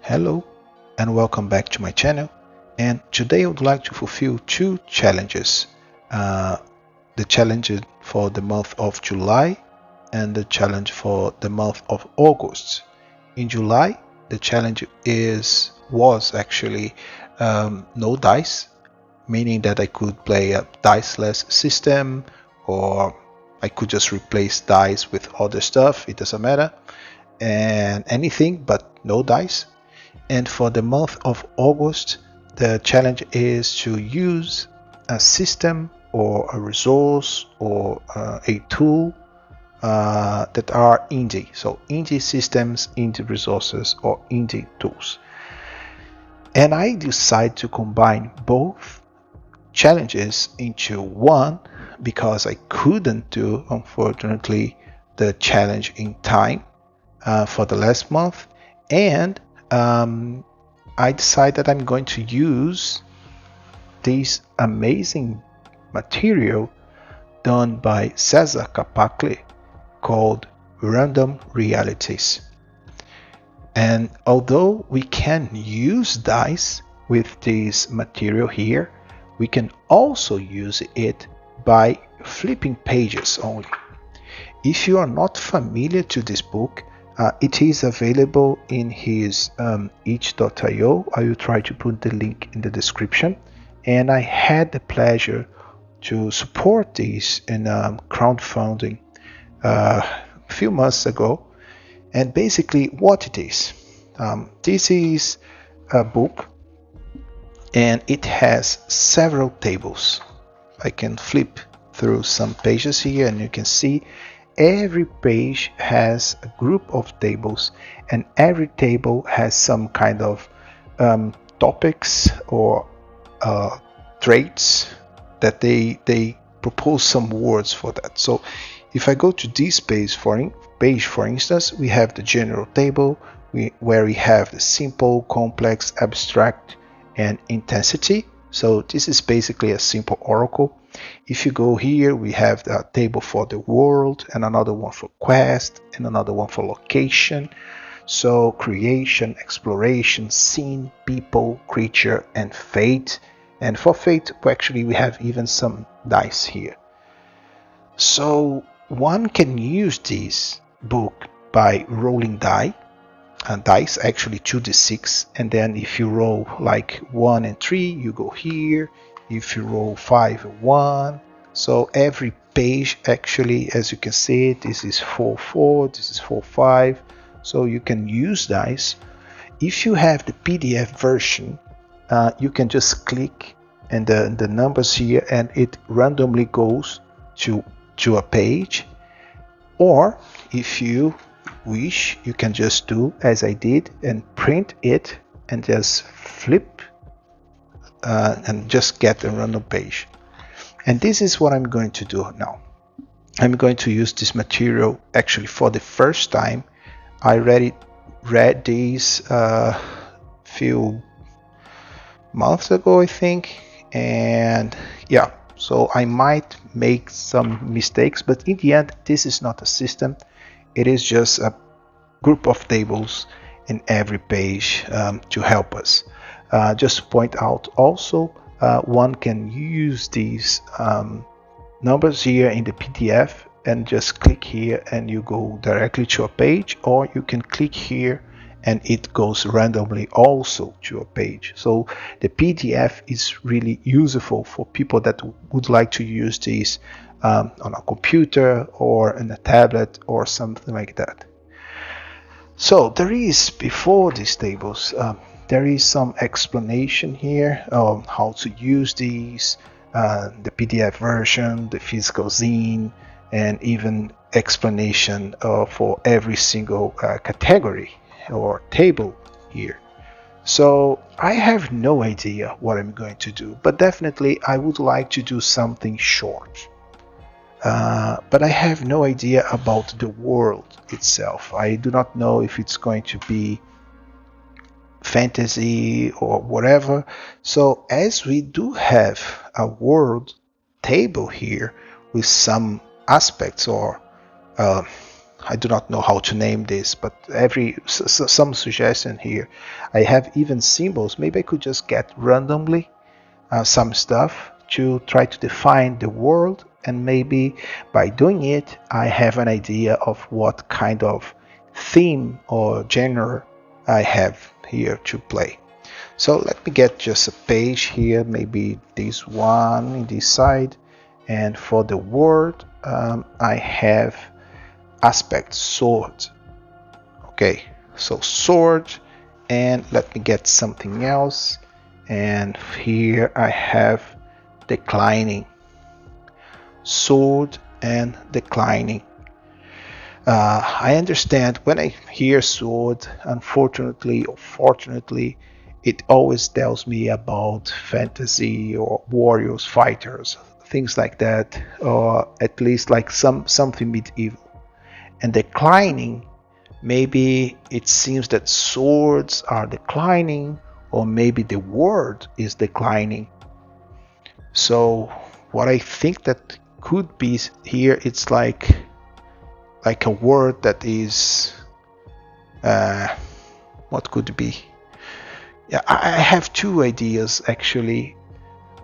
Hello and welcome back to my channel, and today I would like to fulfill two challenges. The challenge for the month of July and the challenge for the month of August. In July, the challenge was actually no dice, meaning that I could play a diceless system, or I could just replace dice with other stuff, it doesn't matter, and anything but no dice. And for the month of August, the challenge is to use a system or a resource or a tool that are indie. So indie systems, indie resources, or indie tools. And I decide to combine both challenges into one because I couldn't do, unfortunately, the challenge in time for the last month. And I decided I'm going to use this amazing material done by Cesar Capacle called Random Realities. And although we can use dice with this material here, we can also use it by flipping pages only. If you are not familiar to this book, it is available in his itch.io. I will try to put the link in the description. And I had the pleasure to support this in crowdfunding a few months ago. And basically what it is, this is a book and it has several tables. I can flip through some pages here and you can see every page has a group of tables, and every table has some kind of topics or traits that they propose some words for that. So if I go to this page, for instance, we have the general table where we have the simple, complex, abstract, and intensity. So this is basically a simple oracle. If you go here, we have the table for the world, and another one for quest, and another one for location. So creation, exploration, scene, people, creature, and fate. And for fate, actually, we have even some dice here. So one can use this book by rolling dice, actually 2d6, and then if you roll like 1 and 3, you go here. If you roll 5 and 1, so every page actually, as you can see, this is 4-4, this is 4-5, so you can use dice. If you have the PDF version, you can just click and the numbers here, and it randomly goes to a page. Or if you wish, you can just do as I did and print it and just flip and just get a random page. And this is what I'm going to do now. I'm going to use this material actually for the first time. I already read these few months ago, I think, and yeah, so I might make some mistakes, but in the end, this is not a system. It is just a group of tables in every page to help us. Just to point out also, one can use these numbers here in the PDF and just click here and you go directly to a page, or you can click here and it goes randomly also to a page. So the PDF is really useful for people that would like to use these on a computer or in a tablet or something like that. So there is, before these tables, there is some explanation here on how to use these, the PDF version, the physical zine, and even explanation for every single category or table here. So I have no idea what I'm going to do, but definitely I would like to do something short. But I have no idea about the world itself. I do not know if it's going to be fantasy or whatever. So as we do have a world table here with some aspects, or I do not know how to name this, but some suggestion here. I have even symbols. Maybe I could just get randomly some stuff to try to define the world, and maybe by doing it I have an idea of what kind of theme or genre I have here to play. So let me get just a page here, maybe this one in this side, and for the word I have aspect sword. Okay, so sword, and let me get something else, and here I have declining, sword and declining. I understand when I hear sword, unfortunately or fortunately, it always tells me about fantasy or warriors, fighters, things like that, or at least like something medieval. And declining, maybe it seems that swords are declining, or maybe the word is declining. So what I think that could be here, it's like a word that is what could be. Yeah, I have two ideas actually.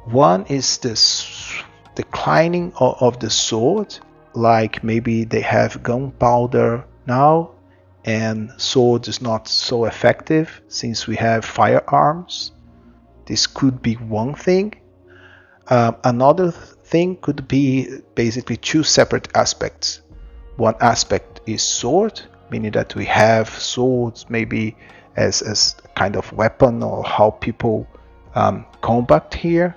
One is this declining of the sword, like maybe they have gunpowder now and sword is not so effective since we have firearms. This could be one thing. Another thing could be basically two separate aspects. One aspect is sword, meaning that we have swords maybe as a kind of weapon, or how people combat here.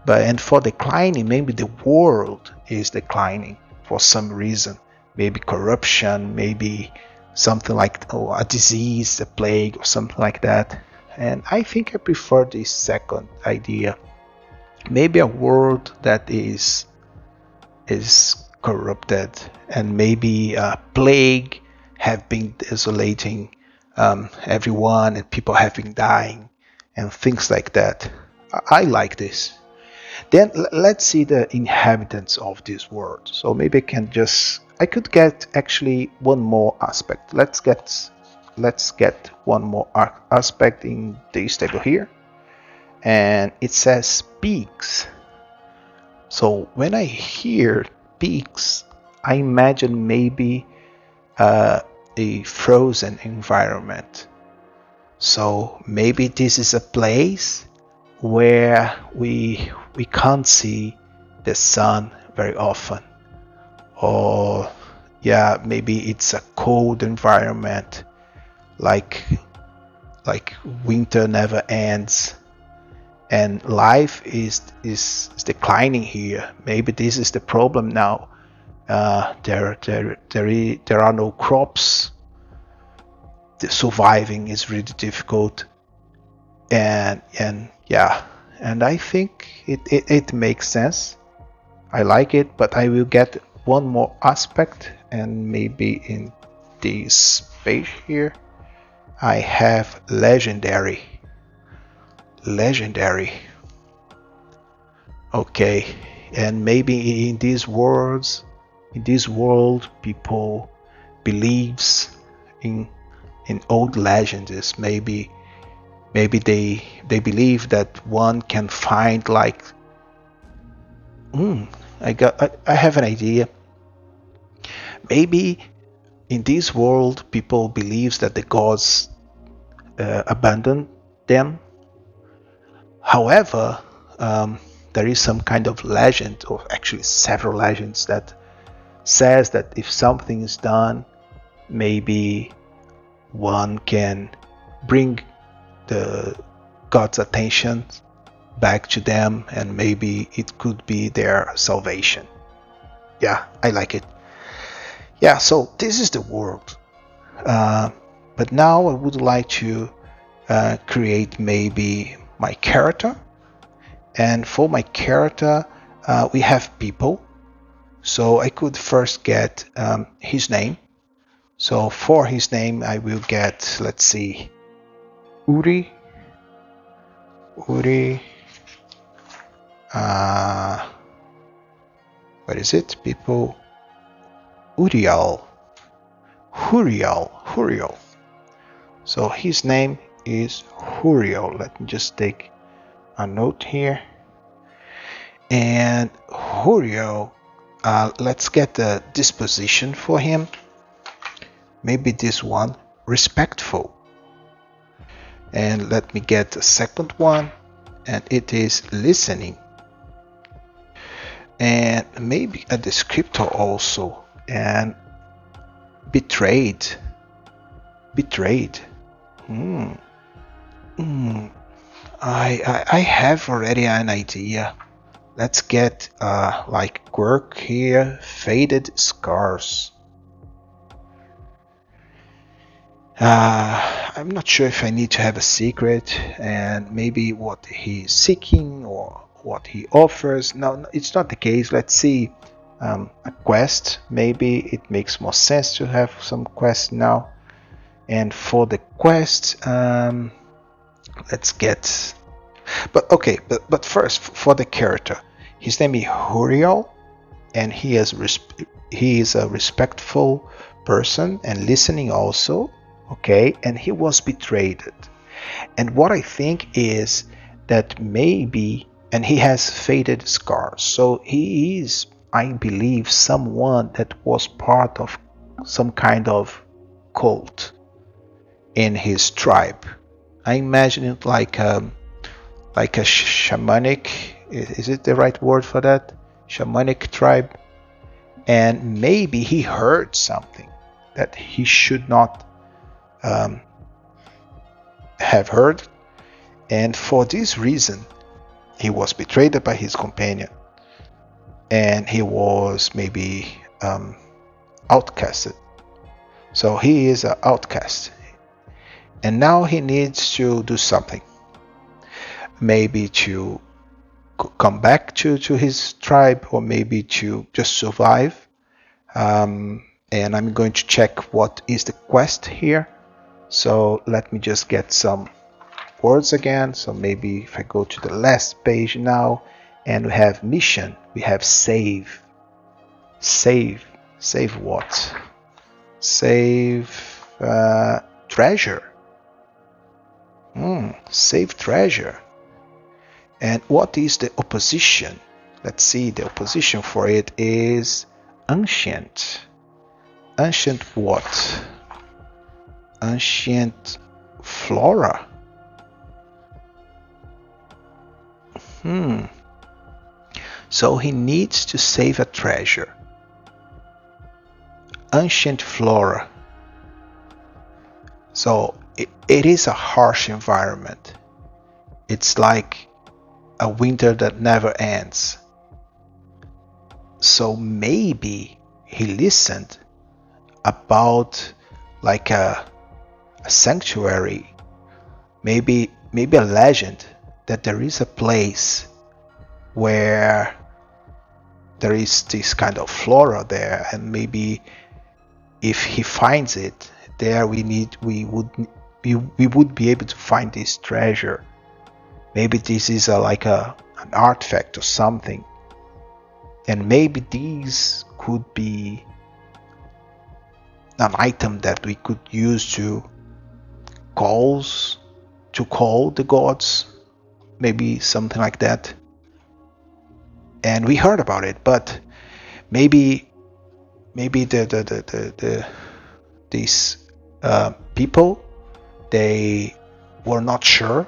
And for declining, maybe the world is declining for some reason. Maybe corruption, maybe something like a disease, a plague, or something like that. And I think I prefer this second idea. Maybe a world that is corrupted, and maybe a plague have been desolating everyone, and people have been dying and things like that. I like this. Then let's see the inhabitants of this world. So maybe I could get actually one more aspect. Let's get one more aspect in this table here, and it says peaks. So when I hear peaks, I imagine maybe a frozen environment. So maybe this is a place where we can't see the sun very often, or yeah, maybe it's a cold environment, like winter never ends and life is declining here. Maybe this is the problem now. There are no crops. The surviving is really difficult, and yeah, and I think it makes sense. I like it, but I will get one more aspect, and maybe in this page here I have legendary. Okay, and maybe in these words, in this world, people believes in old legends. Maybe they believe that one can find like I have an idea. Maybe in this world, people believes that the gods abandoned them. However, there is some kind of legend, or actually several legends, that says that if something is done, maybe one can bring the God's attention back to them, and maybe it could be their salvation. Yeah, I like it. Yeah, so this is the world. But now I would like to create maybe my character. And for my character, we have people. So I could first get his name. So for his name, I will get, let's see, Uri. What is it? People. Uriel. Huriel. So his name is Huriel. Let me just take a note here. And Huriel, let's get the disposition for him. Maybe this one, respectful. And let me get the second one, and it is listening. And maybe a descriptor also, and betrayed. I have already an idea. Let's get like quirk here, faded scars. I'm not sure if I need to have a secret and maybe what he's seeking or what he offers. No, it's not the case. Let's see a quest. Maybe it makes more sense to have some quest now. And for the quest, let's get. But first for the character, his name is Huriel, and he is a respectful person and listening also. Okay, and he was betrayed. And what I think is that maybe, and he has faded scars, so he is, I believe, someone that was part of some kind of cult in his tribe. I imagine it like a shamanic, is it the right word for that? Shamanic tribe. And maybe he heard something that he should not have heard, and for this reason he was betrayed by his companion, and he was maybe outcasted. So he is an outcast, and now he needs to do something, maybe to come back to his tribe, or maybe to just survive. And I'm going to check what is the quest here. So let me just get some words again. So maybe if I go to the last page now, and we have mission, we have save what? Save treasure. Save treasure. And what is the opposition? Let's see, the opposition for it is ancient. Ancient what? Ancient flora. So he needs to save a treasure. Ancient flora. So it is a harsh environment. It's like a winter that never ends. So maybe he listened about like a sanctuary, maybe a legend that there is a place where there is this kind of flora there, and maybe if he finds it there, we would be able to find this treasure. Maybe this is like an artifact or something, and maybe these could be an item that we could use to call the gods, maybe something like that. And we heard about it, but maybe these people, they were not sure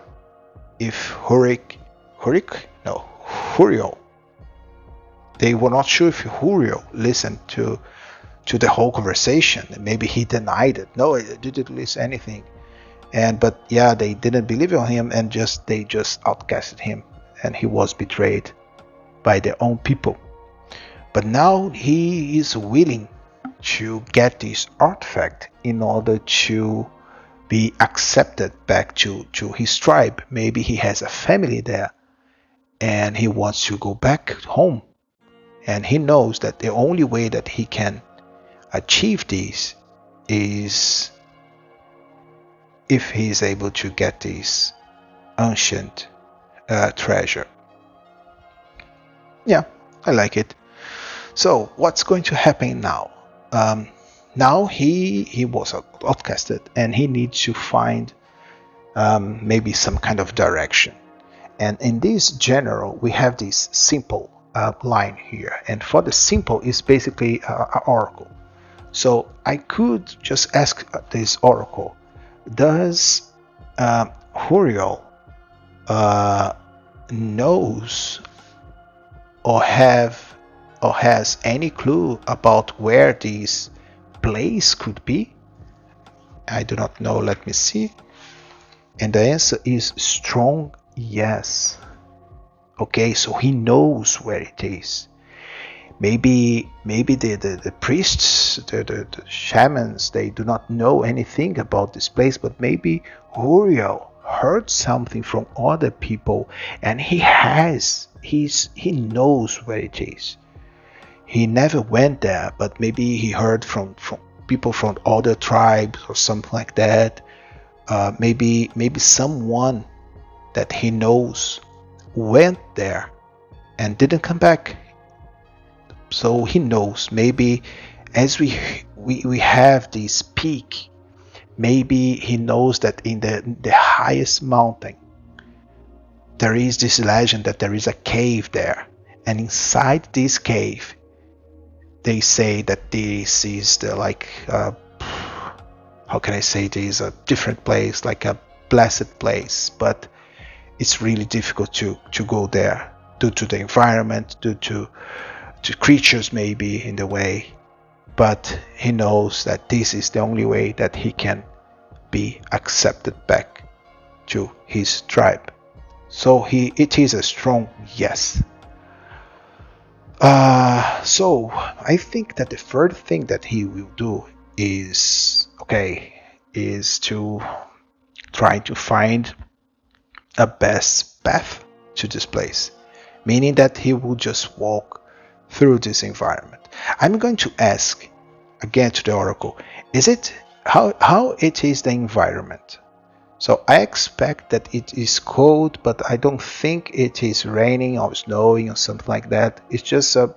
if Huriel, they were not sure if Huriel listened to the whole conversation. Maybe he denied it. No, I didn't listen anything. But yeah, they didn't believe in him, and they just outcasted him, and he was betrayed by their own people. But now he is willing to get this artifact in order to be accepted back to his tribe. Maybe he has a family there, and he wants to go back home. And he knows that the only way that he can achieve this is if he is able to get this ancient treasure. Yeah, I like it. So what's going to happen now? now he was outcasted, and he needs to find maybe some kind of direction. And in this general, we have this simple line here, and for the simple is basically an oracle. So I could just ask this oracle, does Huriel knows or has any clue about where this place could be? I do not know. Let me see. And the answer is strong yes. Okay, so he knows where it is. Maybe the priests, the shamans, they do not know anything about this place, but maybe Uriel heard something from other people, and he knows where it is. He never went there, but maybe he heard from people from other tribes or something like that. Maybe someone that he knows went there and didn't come back. So he knows. Maybe as we have this peak, maybe he knows that in the highest mountain there is this legend that there is a cave there, and inside this cave they say that this is the how can I say this, a different place, like a blessed place, but it's really difficult to go there due to the environment, due to creatures maybe in the way. But he knows that this is the only way that he can be accepted back to his tribe. So it is a strong yes. So I think that the third thing that he will do is to try to find a best path to this place, meaning that he will just walk through this environment. I'm going to ask again to the oracle, is it how it is the environment? So I expect that it is cold, but I don't think it is raining or snowing or something like that. It's just a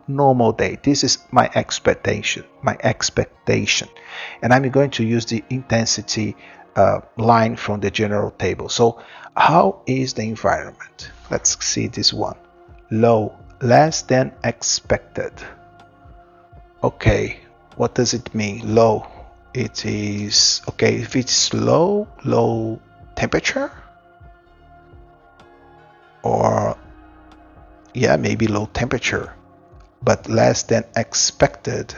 normal day. This is my expectation, and I'm going to use the intensity line from the general table. So how is the environment? Let's see this one. Low, less than expected. Okay, what does it mean? Low. It is okay if it's low temperature, or yeah, maybe low temperature, but less than expected.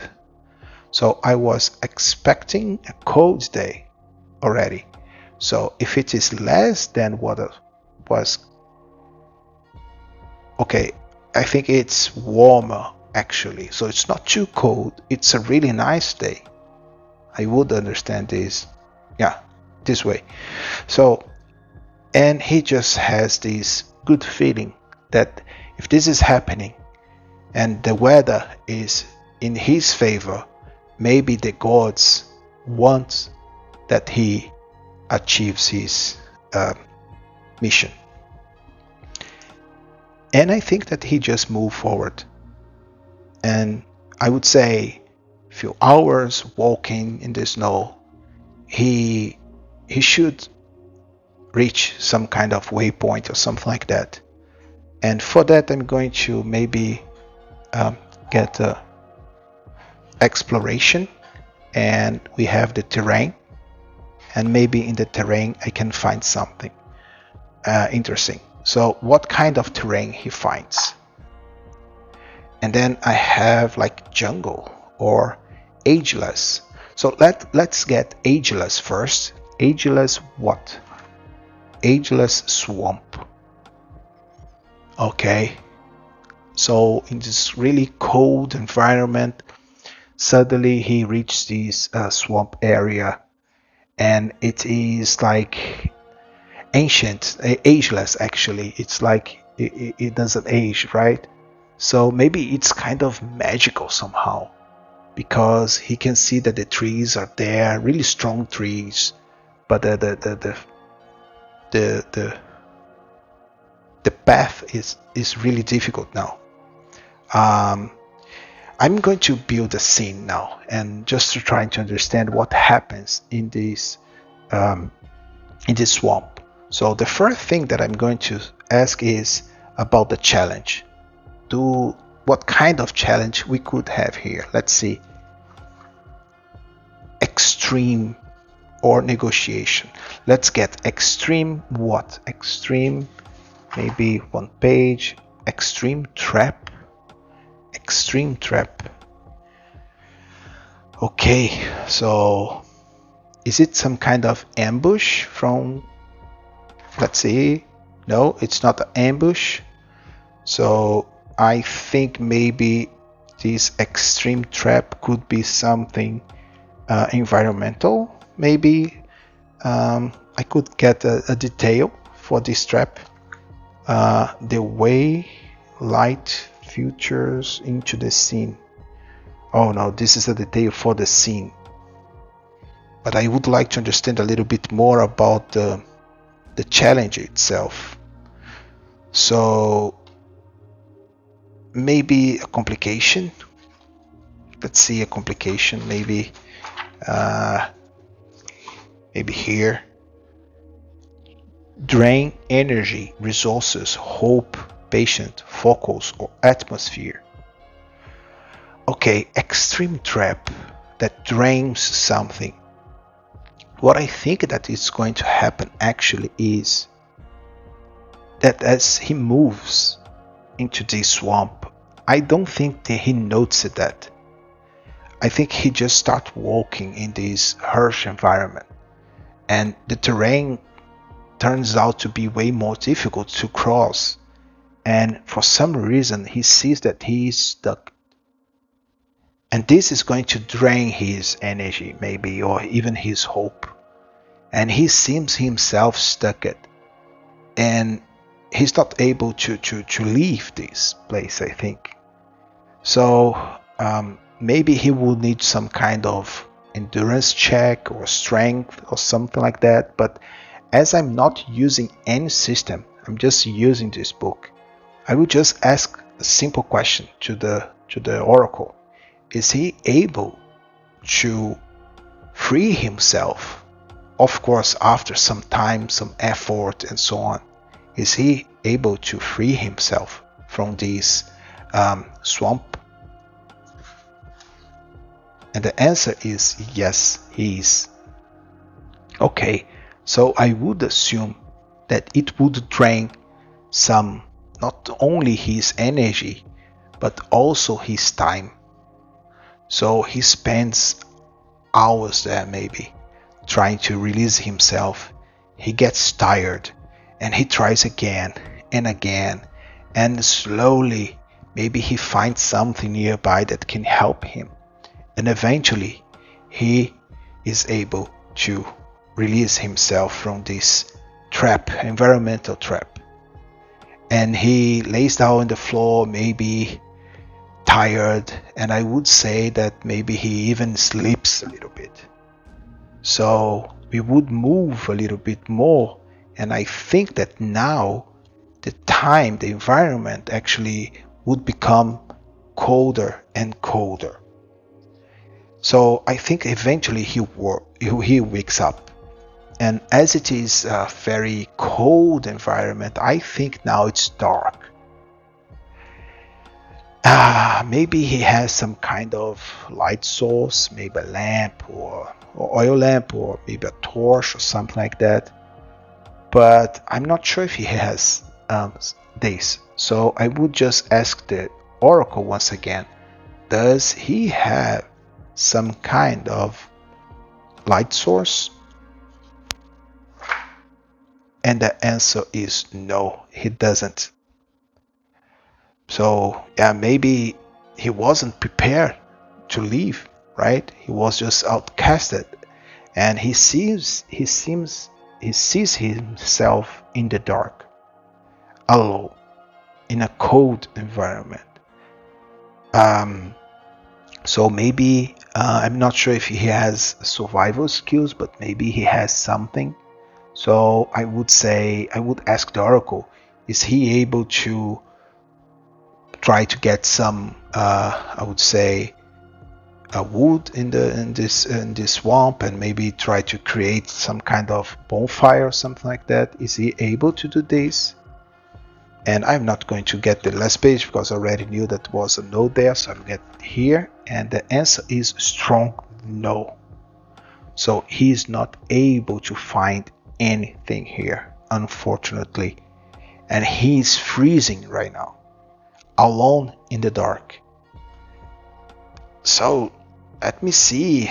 So I was expecting a cold day already. So if it is less than what it was, okay, I think it's warmer actually. So it's not too cold. It's a really nice day. I would understand this, yeah, this way. So, and he just has this good feeling that if this is happening and the weather is in his favor, maybe the gods want that he achieves his mission. And I think that he just moved forward. And I would say few hours walking in the snow, he should reach some kind of waypoint or something like that. And for that, I'm going to maybe get exploration, and we have the terrain, and maybe in the terrain I can find something interesting. So what kind of terrain he finds? And then I have like jungle or ageless. So let's get ageless first. Ageless what? Ageless swamp. Okay. So in this really cold environment, suddenly he reached this swamp area, and it is like ancient, ageless actually. It's like it doesn't age, right? So maybe it's kind of magical somehow, because he can see that the trees are there, really strong trees, but the path is really difficult now. I'm going to build a scene now, and just to try to understand what happens in this swamp. So the first thing that I'm going to ask is about the challenge. What kind of challenge we could have here? Let's see. Extreme or negotiation. Let's get extreme what? Extreme, maybe one page. Extreme trap. Extreme trap. Okay, so is it some kind of ambush from, let's see. No, it's not an ambush. So I think maybe this extreme trap could be something environmental. Maybe I could get a detail for this trap. The way light filters into the scene. Oh no, this is a detail for the scene. But I would like to understand a little bit more about the challenge itself. So maybe a complication. Let's see a complication. Maybe here. Drain energy, resources, hope, patient, focus, or atmosphere. Okay, extreme trap that drains something. What I think that is going to happen actually is that as he moves into this swamp, I don't think that he noticed that. I think he just starts walking in this harsh environment, and the terrain turns out to be way more difficult to cross, and for some reason he sees that he is stuck. And this is going to drain his energy, maybe, or even his hope. And he seems himself stuck, and he's not able to leave this place, I think. So maybe he will need some kind of endurance check or strength or something like that. But as I'm not using any system, I'm just using this book, I will just ask a simple question to the oracle. Is he able to free himself? Of course, after some time, some effort, and so on. Is he able to free himself from this swamp? And the answer is yes, he is. Okay, so I would assume that it would drain some, not only his energy, but also his time. So he spends hours there, maybe, trying to release himself. He gets tired, and he tries again and again, and slowly maybe he finds something nearby that can help him, and eventually he is able to release himself from this trap, environmental trap. And he lays down on the floor, maybe tired, and I would say that maybe he even sleeps a little bit. So we would move a little bit more, and I think that now the environment actually would become colder and colder. So I think eventually he wakes up, and as it is a very cold environment, I think now it's dark. Maybe he has some kind of light source, maybe a lamp or oil lamp, or maybe a torch or something like that. But I'm not sure if he has this. So I would just ask the oracle once again, does he have some kind of light source? And the answer is no, he doesn't. So yeah, maybe he wasn't prepared to leave, right? He was just outcasted, and he sees himself in the dark, alone, in a cold environment. So maybe I'm not sure if he has survival skills, but maybe he has something. So I would ask the oracle, is he able to try to get some, I would say, wood in this swamp, and maybe try to create some kind of bonfire or something like that. Is he able to do this? And I'm not going to get the last page because I already knew that was a no there, so I'll get here, and the answer is strong no. So he is not able to find anything here, unfortunately, and he's freezing right now, alone in the dark. So let me see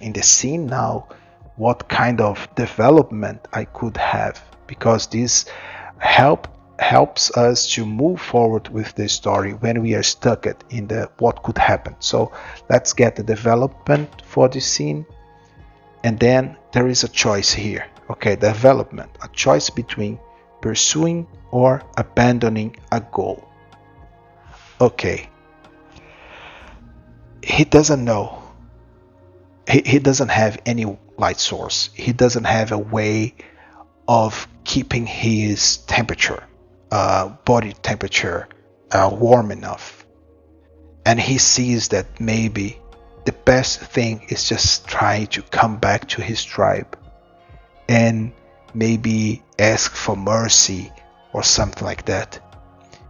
in the scene now what kind of development I could have, because this helps us to move forward with the story when we are stuck in the what could happen. So let's get the development for this scene, and then there is a choice here. Okay, development, a choice between pursuing or abandoning a goal. Okay, he doesn't know. He doesn't have any light source. He doesn't have a way of keeping his temperature, body temperature, warm enough. And he sees that maybe the best thing is just try to come back to his tribe and maybe ask for mercy or something like that.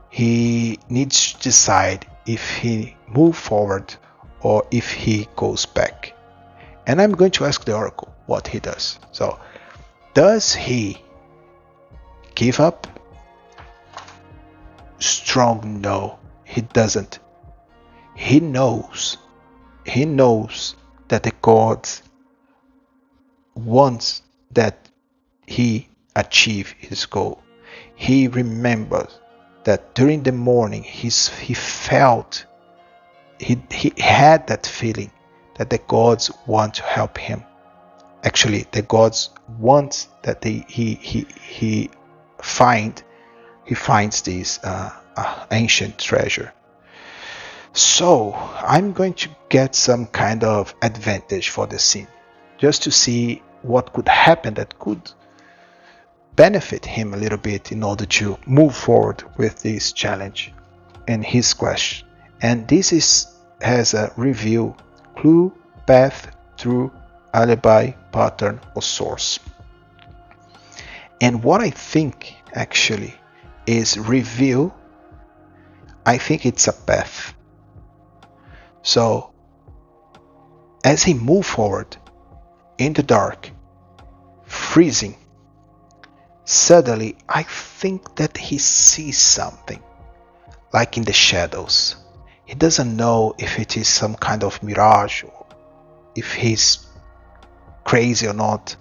He needs to decide if he moves forward or if he goes back. And I'm going to ask the oracle what he does. So, does he give up? Strong no, he doesn't. He knows that the gods wants that he achieve his goal. He remembers that during the morning he felt, he had that feeling that the gods want to help him. Actually, the gods want that he finds this ancient treasure. So I'm going to get some kind of advantage for the scene, just to see what could happen that could benefit him a little bit in order to move forward with this challenge and his quest. And this has a review: clue, path, true, alibi, pattern, or source. And what I think actually is review. I think it's a path. So as he moves forward in the dark, freezing, suddenly I think that he sees something, like in the shadows. He doesn't know if it is some kind of mirage or if he's crazy or not,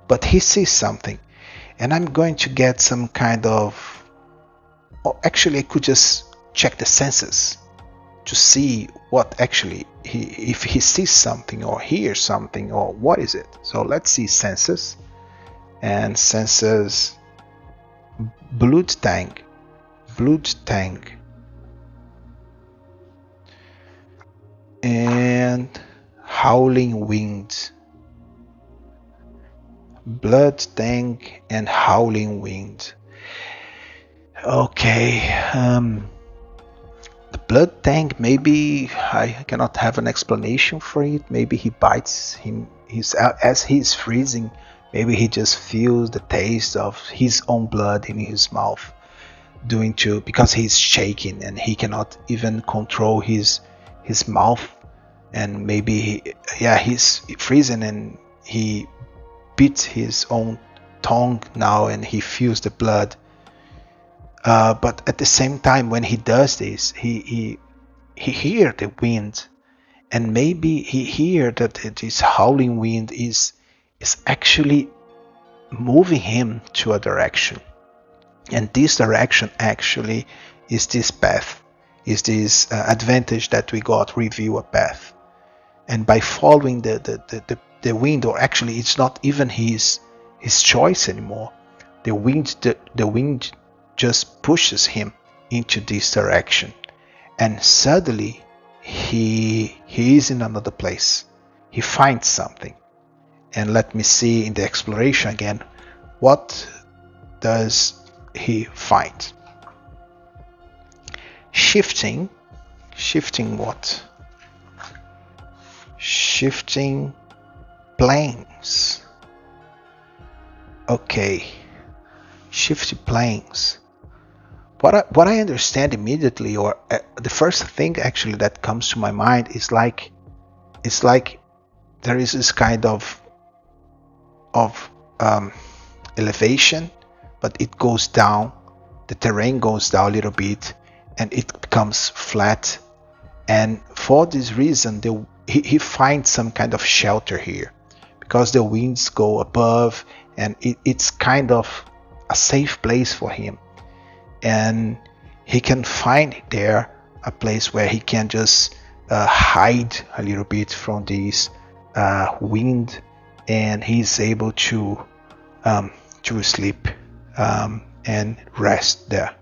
but he sees something. And I'm going to get some kind of, or actually I could just check the senses to see what actually if he sees something or hears something or what is it. So let's see senses, and senses, blood tank, and howling wind, blood tank and howling wind. Okay, the blood tank, maybe I cannot have an explanation for it. Maybe he bites him, as he's freezing, maybe he just feels the taste of his own blood in his mouth, because he's shaking and he cannot even control his mouth, and maybe he's freezing and he beats his own tongue now and he feels the blood. But at the same time, when he does this, he hears the wind, and maybe he hears that this howling wind is actually moving him to a direction, and this direction actually is this path, is this advantage that we got, review a path. And by following the wind, or actually it's not even his choice anymore, the wind just pushes him into this direction, and suddenly he is in another place. He finds something, and let me see in the exploration again, what does he find? shifting what? Shifting planes. Okay, shifting planes. What I understand immediately, or the first thing actually that comes to my mind is like, it's like there is this kind of elevation, but it goes down. The terrain goes down a little bit, and it becomes flat. And for this reason, he finds some kind of shelter here, because the winds go above, and it's kind of a safe place for him. And he can find there a place where he can just hide a little bit from this wind, and he's able to sleep and rest there.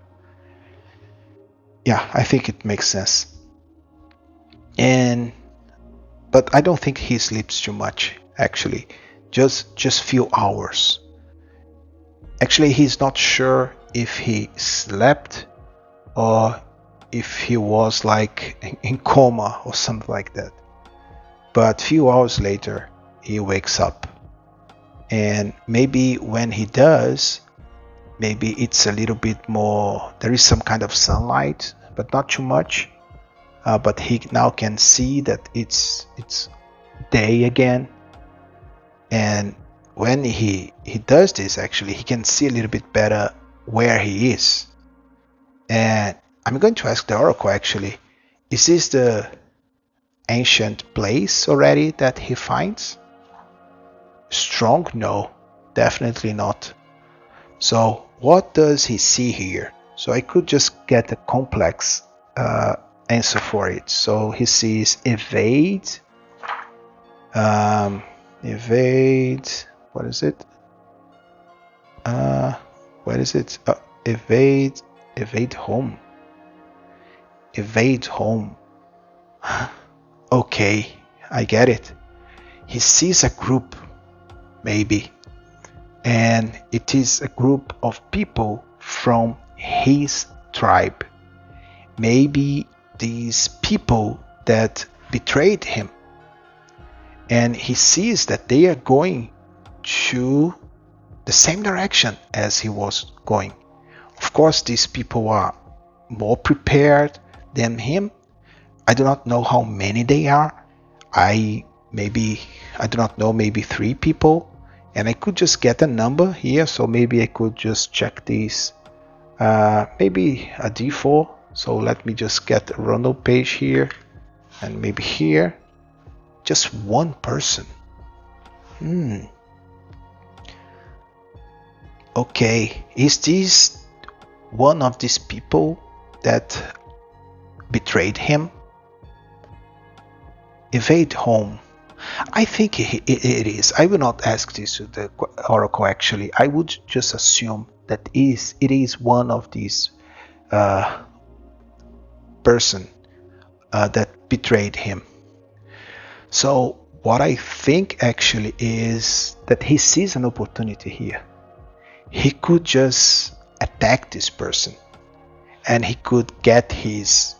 Yeah, I think it makes sense. But I don't think he sleeps too much, actually. Just few hours. Actually, he's not sure if he slept or if he was like in coma or something like that. But few hours later, he wakes up. And maybe when he does, maybe it's a little bit more, there is some kind of sunlight, but not too much. But he now can see that it's day again. And when he does this, actually, he can see a little bit better where he is. And I'm going to ask the Oracle, actually, is this the ancient place already that he finds? Strong? No, definitely not. So what does he see here? So I could just get a complex answer for it. So he sees evade, evade, what is it? What is it? Evade home. Evade home. Okay, I get it. He sees a group, maybe, and it is a group of people from his tribe. Maybe these people that betrayed him, and he sees that they are going to the same direction as he was going. Of course, these people are more prepared than him. I do not know how many they are. I do not know, maybe 3 people, and I could just get a number here. So maybe I could just check these, maybe a D4. So let me just get a random page here, and maybe here, just 1 person. Okay, is this one of these people that betrayed him? Evade home. I think it is. I will not ask this to the Oracle, actually. I would just assume that it is one of these person that betrayed him. So what I think actually is that he sees an opportunity here. He could just attack this person, and he could get his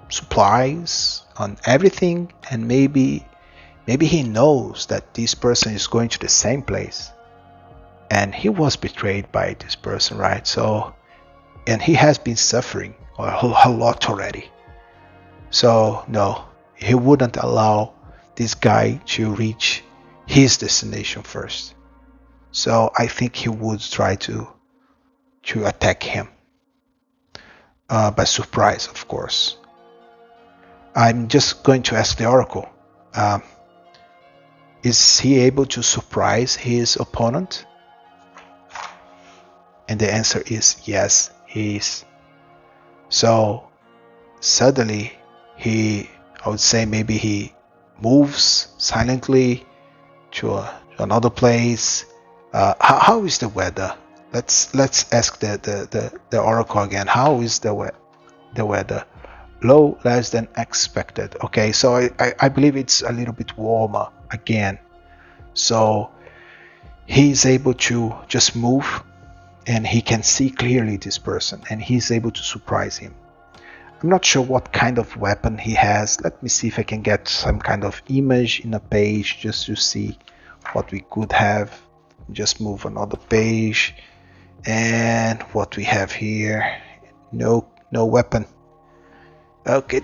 supplies on everything, and maybe he knows that this person is going to the same place, and he was betrayed by this person, right? So, and he has been suffering a lot already. So no, he wouldn't allow this guy to reach his destination first. So I think he would try to attack him by surprise, of course. I'm just going to ask the Oracle, is he able to surprise his opponent? And the answer is yes, he is. So suddenly I would say maybe he moves silently to another place. How is the weather? Let's ask the Oracle again. How is the weather? Low, less than expected. Okay, so I believe it's a little bit warmer again. So he's able to just move, and he can see clearly this person, and he's able to surprise him. I'm not sure what kind of weapon he has. Let me see if I can get some kind of image in a page just to see what we could have. Just move another page, and what we have here, no weapon. Okay,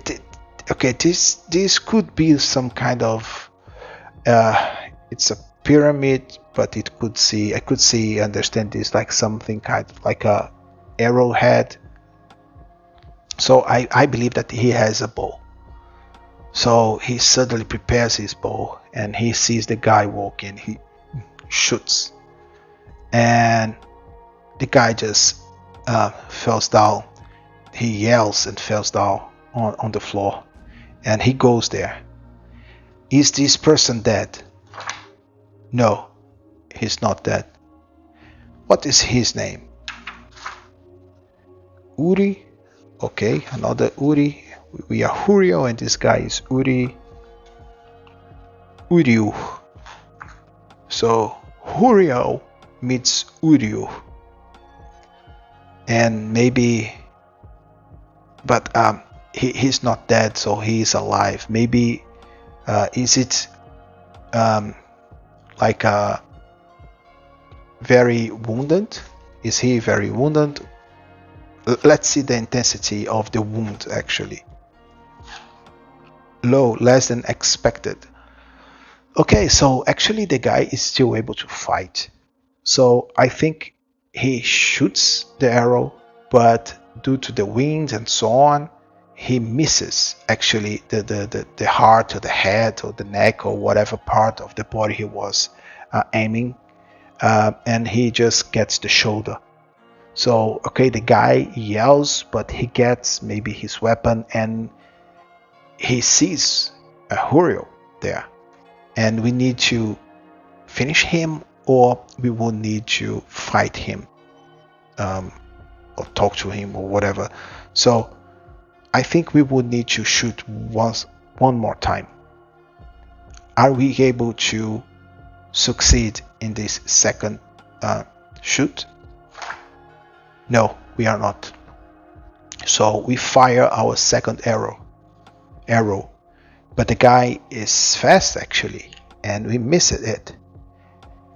okay, this could be some kind of it's a pyramid, but I could see understand this like something kind of like a arrowhead. So I believe that he has a bow. So he suddenly prepares his bow and he sees the guy walking. He shoots, and the guy just falls down. He yells and falls down on the floor, and he goes there. Is this person dead? No, he's not dead. What is his name? Uri. Okay, another Uri. We are Hurio, and this guy is Uri. Uryu. So Hurio meets Uryu, and maybe, but he's not dead, so he's alive. Maybe is it like a very wounded? Is he very wounded? Let's see the intensity of the wound actually. Low, less than expected. Okay, so actually the guy is still able to fight. So I think he shoots the arrow, but due to the wind and so on, he misses actually the heart or the head or the neck or whatever part of the body he was aiming, and he just gets the shoulder. So okay, the guy yells, but he gets maybe his weapon, and he sees a Hurio there, and we need to finish him, or we will need to fight him, or talk to him or whatever. So I think we would need to shoot one more time. Are we able to succeed in this second shoot? No, we are not. So we fire our second arrow, but the guy is fast actually, and we miss it.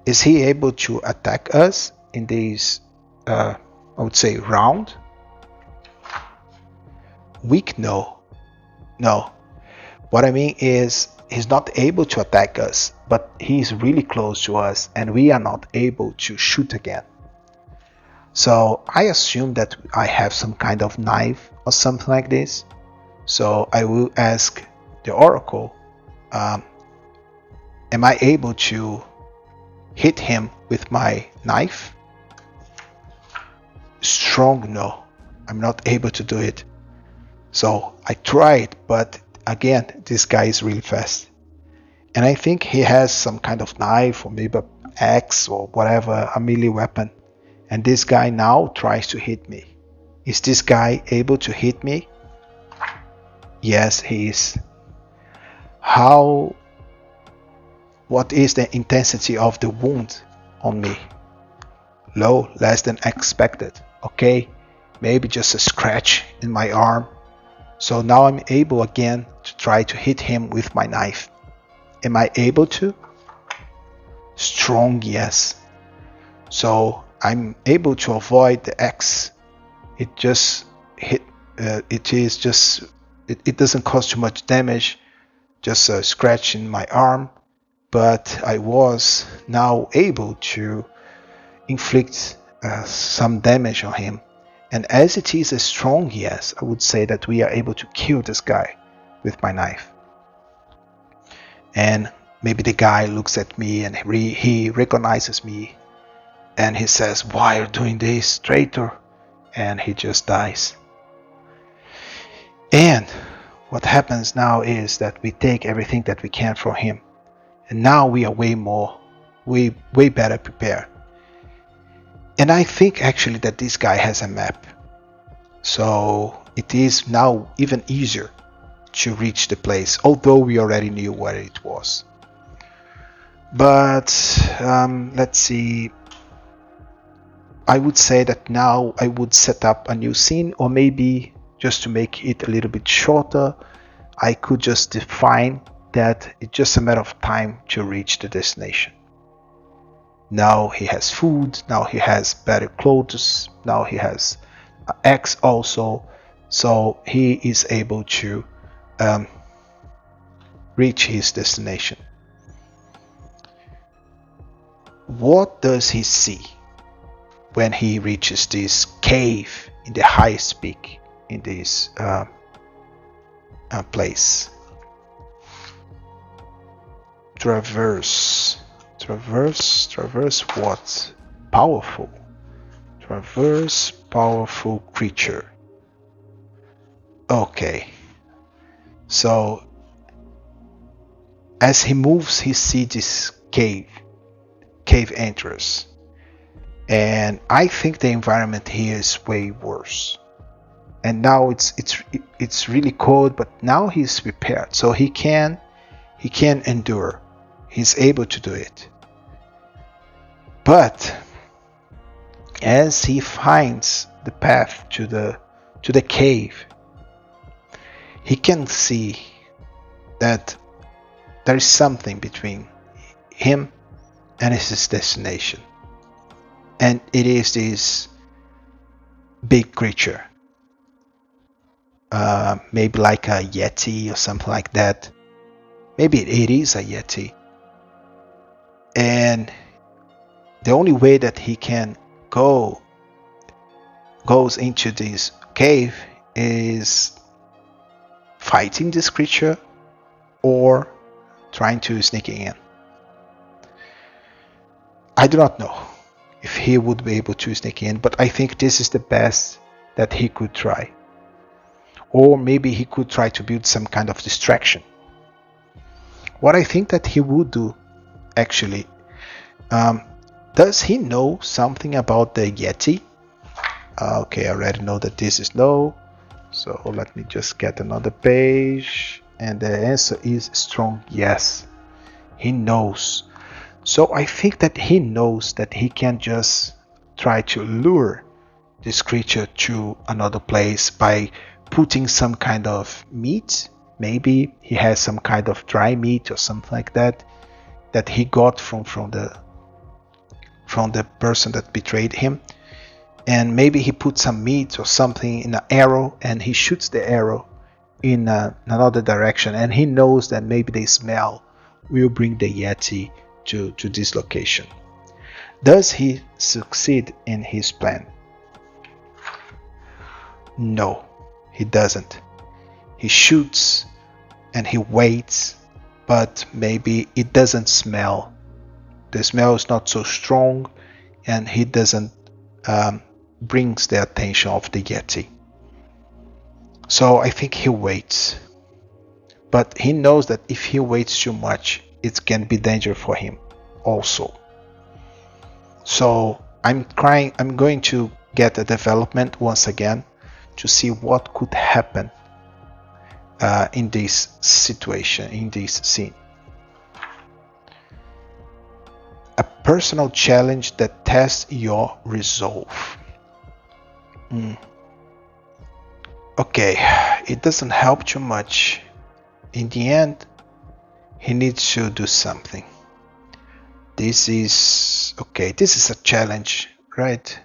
Is he able to attack us in this, I would say, round? Weak? No. What I mean is, he's not able to attack us, but he's really close to us, and we are not able to shoot again. So I assume that I have some kind of knife or something like this. So I will ask the Oracle, am I able to hit him with my knife? Strong? No, I'm not able to do it. So I tried, but again, this guy is really fast. And I think he has some kind of knife or maybe an axe or whatever, a melee weapon. And this guy now tries to hit me. Is this guy able to hit me? Yes, he is. What is the intensity of the wound on me? Low, less than expected. Okay, maybe just a scratch in my arm. So now I'm able again to try to hit him with my knife. Am I able to? Strong, yes. So I'm able to avoid the X. It just hit. It doesn't cause too much damage. Just a scratch in my arm, but I was now able to inflict some damage on him. And as it is a strong yes, I would say that we are able to kill this guy with my knife. And maybe the guy looks at me and he recognizes me, and he says, "Why are you doing this, traitor?" And he just dies. And what happens now is that we take everything that we can from him, and now we are way better prepared. And I think actually that this guy has a map, so it is now even easier to reach the place, although we already knew where it was. But let's see, I would say that now I would set up a new scene, or maybe just to make it a little bit shorter, I could just define that it's just a matter of time to reach the destination. Now he has food, now he has better clothes, now he has X also, so he is able to reach his destination. What does he see when he reaches this cave in the highest peak in this place? Traverse what? Powerful. Traverse powerful creature. Okay, so as he moves, he sees this cave entrance, and I think the environment here is way worse. And now it's really cold, but now he's prepared, so he can endure. He's able to do it. But as he finds the path to the cave, he can see that there is something between him and his destination, and it is this big creature, maybe like a yeti or something like that. Maybe it is a yeti, and the only way that he can goes into this cave is fighting this creature or trying to sneak in. I do not know if he would be able to sneak in, but I think this is the best that he could try. Or maybe he could try to build some kind of distraction. What I think that he would do, actually, does he know something about the Yeti? Okay, I already know that this is no. So let me just get another page. And the answer is strong yes. He knows. So I think that he knows that he can just try to lure this creature to another place by putting some kind of meat. Maybe he has some kind of dry meat or something like that he got from the person that betrayed him. And maybe he put some meat or something in an arrow, and he shoots the arrow in another direction, and he knows that maybe the smell will bring the Yeti to this location. Does he succeed in his plan? No, he doesn't. He shoots and he waits, but maybe it doesn't smell. The smell is not so strong, and he doesn't brings the attention of the Yeti. So I think he waits, but he knows that if he waits too much, it can be danger for him also. So I'm going to get a development once again to see what could happen in this situation, in this scene. A personal challenge that tests your resolve. Okay, it doesn't help too much. In the end, he needs to do something. This is okay. This is a challenge, right?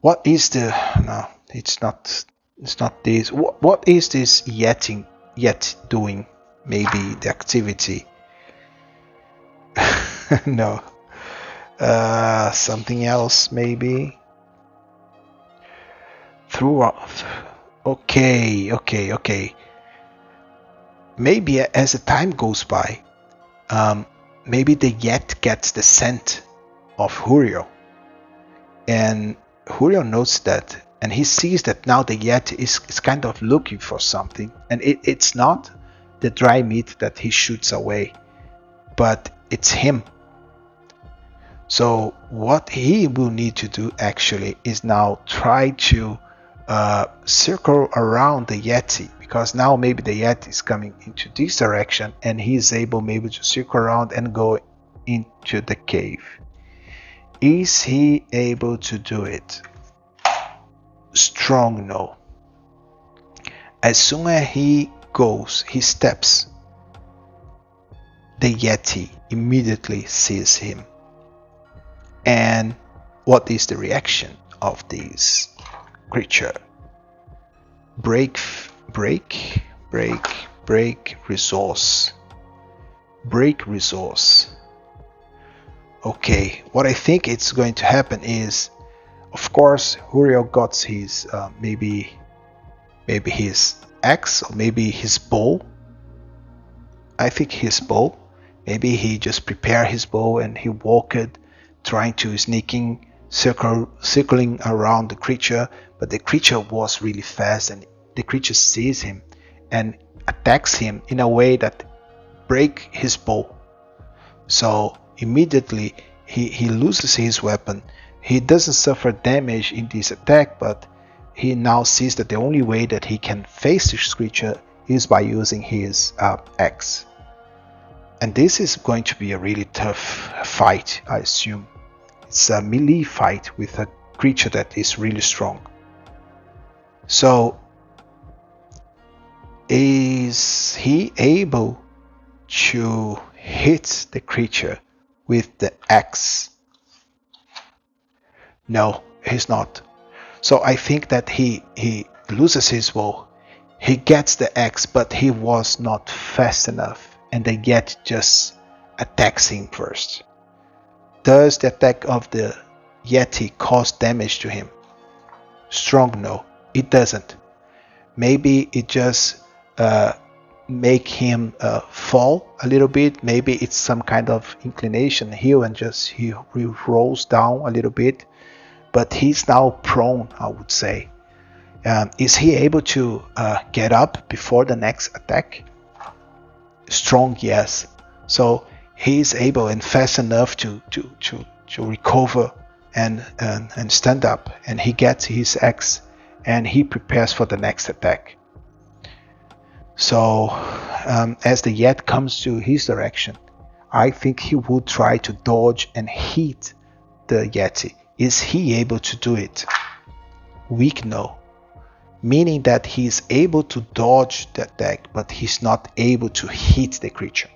What is the? No, it's not. It's not this. What is this yet doing? Maybe the activity. No. Something else maybe. Throughout. Okay. Maybe as the time goes by, maybe the Yet gets the scent of Huriel, and Huriel knows that, and he sees that now the Yet is kind of looking for something, and it's not the dry meat that he shoots away, but it's him. So what he will need to do actually is now try to circle around the Yeti, because now maybe the Yeti is coming into this direction, and he is able maybe to circle around and go into the cave. Is he able to do it? Strong no. As soon as he steps, the Yeti immediately sees him. And what is the reaction of this creature? Break resource. Break resource. Okay, what I think it's going to happen is, of course, Uriel got his maybe his axe or maybe his bow. I think his bow. Maybe he just prepared his bow and he walked, trying to circling around the creature, but the creature was really fast and the creature sees him and attacks him in a way that break his bow. So immediately he loses his weapon. He doesn't suffer damage in this attack, but he now sees that the only way that he can face this creature is by using his axe. And this is going to be a really tough fight, I assume. It's a melee fight with a creature that is really strong. So, is he able to hit the creature with the axe? No, he's not. So I think that he loses his bow. He gets the axe, but he was not fast enough, and the Yeti just attacks him first. Does the attack of the Yeti cause damage to him? Strong no, it doesn't. Maybe it just make him fall a little bit. Maybe it's some kind of inclination here and just he rolls down a little bit, but he's now prone, I would say. Is he able to get up before the next attack? Strong, yes. So he's able and fast enough to recover and stand up, and he gets his axe and he prepares for the next attack. So as the Yeti comes to his direction, I think he would try to dodge and hit the Yeti. Is he able to do it? Weak no. Meaning that he is able to dodge the attack, but he's not able to hit the creature.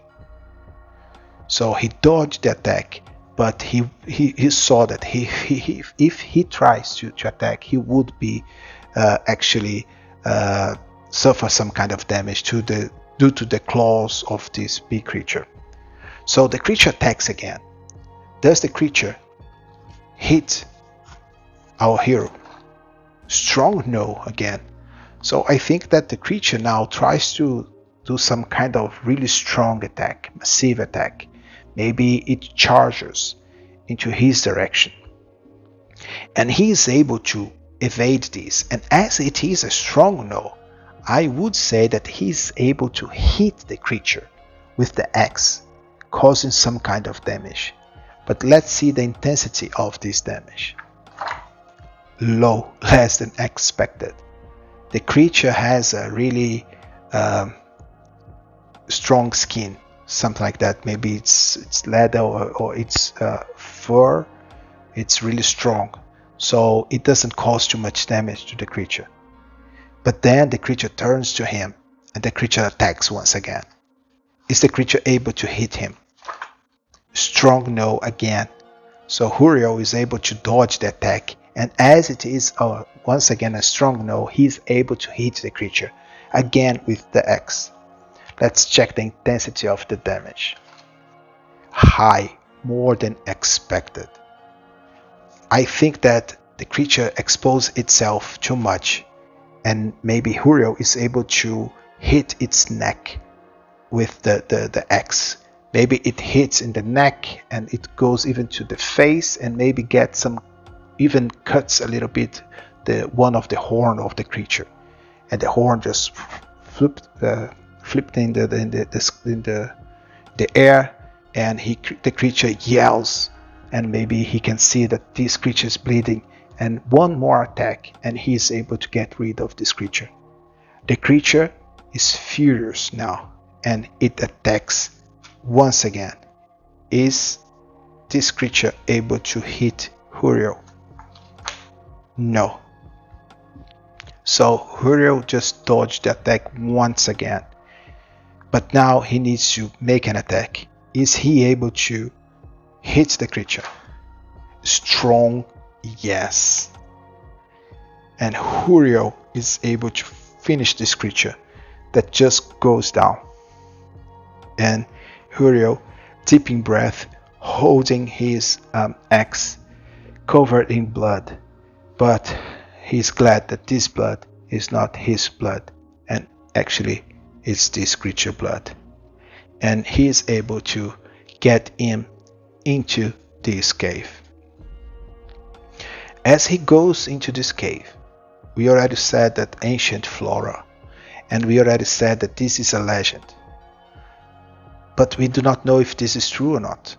So he dodged the attack, but he saw that if he tries to attack, he would be actually suffer some kind of damage due to the claws of this big creature. So the creature attacks again. Does the creature hit our hero? Strong no again. So I think that the creature now tries to do some kind of really strong attack, massive attack. Maybe it charges into his direction. And he is able to evade this. And as it is a strong no, I would say that he's able to hit the creature with the axe, causing some kind of damage. But let's see the intensity of this damage. Low, less than expected. The creature has a really strong skin, something like that. Maybe it's leather or it's fur. It's really strong, so it doesn't cause too much damage to the creature. But then the creature turns to him and the creature attacks once again. Is the creature able to hit him? Strong no again. So Huriel is able to dodge the attack, and as it is once again a strong no, he's able to hit the creature again with the axe. Let's check the intensity of the damage. High, more than expected. I think that the creature exposed itself too much, and maybe Huriel is able to hit its neck with the axe. Maybe it hits in the neck and it goes even to the face, and maybe gets some, even cuts a little bit one of the horn of the creature, and the horn just flipped in the air, and the creature yells, and maybe he can see that this creature is bleeding, and one more attack and he is able to get rid of this creature. The creature is furious now and it attacks once again. Is this creature able to hit Huriel? No. So Huriel just dodged the attack once again. But now he needs to make an attack. Is he able to hit the creature? Strong, yes. And Huriel is able to finish this creature that just goes down. And Huriel, deep in breath, holding his axe covered in blood, but he's glad that this blood is not his blood, and actually it's this creature blood. And he is able to get him into this cave. As he goes into this cave, we already said that ancient flora, and we already said that this is a legend. But we do not know if this is true or not.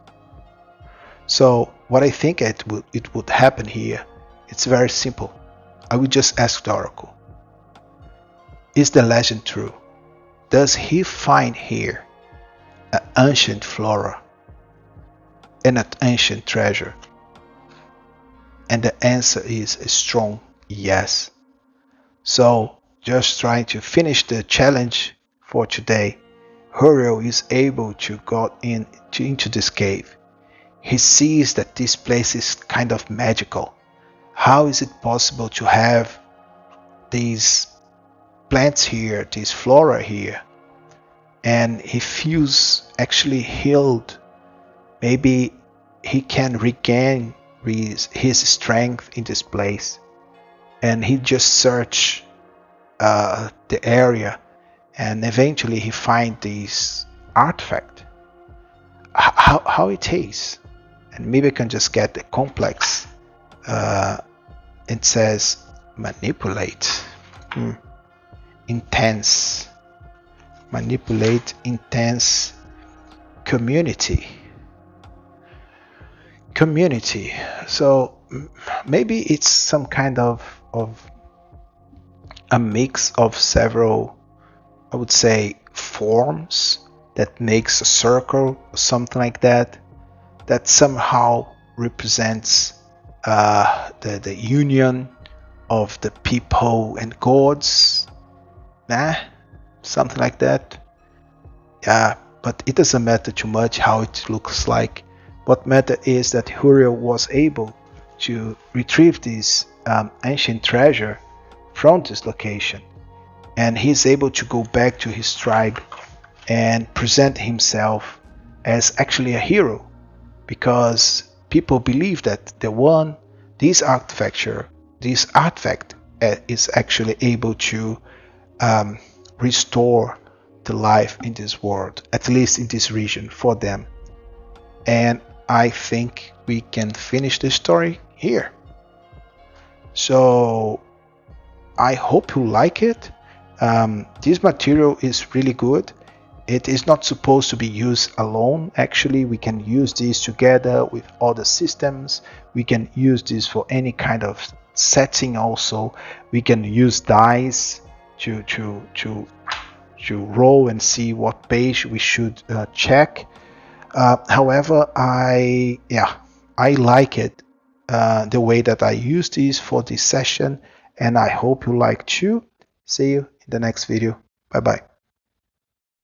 So what I think it would happen here, it's very simple. I would just ask the oracle. Is the legend true? Does he find here an ancient flora and an ancient treasure? And the answer is a strong yes. So just trying to finish the challenge for today, Huriel is able to go into this cave. He sees that this place is kind of magical. How is it possible to have these plants here, this flora here? And he feels actually healed. Maybe he can regain his strength in this place. And he just search the area, and eventually he find this artifact. How it is, and maybe I can just get the complex. It says manipulate, intense, manipulate, intense, community. So maybe it's some kind of a mix of several, I would say, forms that makes a circle or something like that, that somehow represents the union of the people and gods, something like that. Yeah, but it doesn't matter too much how it looks like. What matters is that Huriel was able to retrieve this ancient treasure from this location, and he's able to go back to his tribe and present himself as actually a hero, because people believe that this artifact is actually able to restore the life in this world, at least in this region, for them. And I think we can finish the story here. So I hope you like it. This material is really good. It is not supposed to be used alone. Actually, we can use this together with other systems. We can use this for any kind of setting also. We can use dice to roll and see what page we should check. However, I like it, the way that I use this for this session, and I hope you like too. See you in the next video. Bye bye.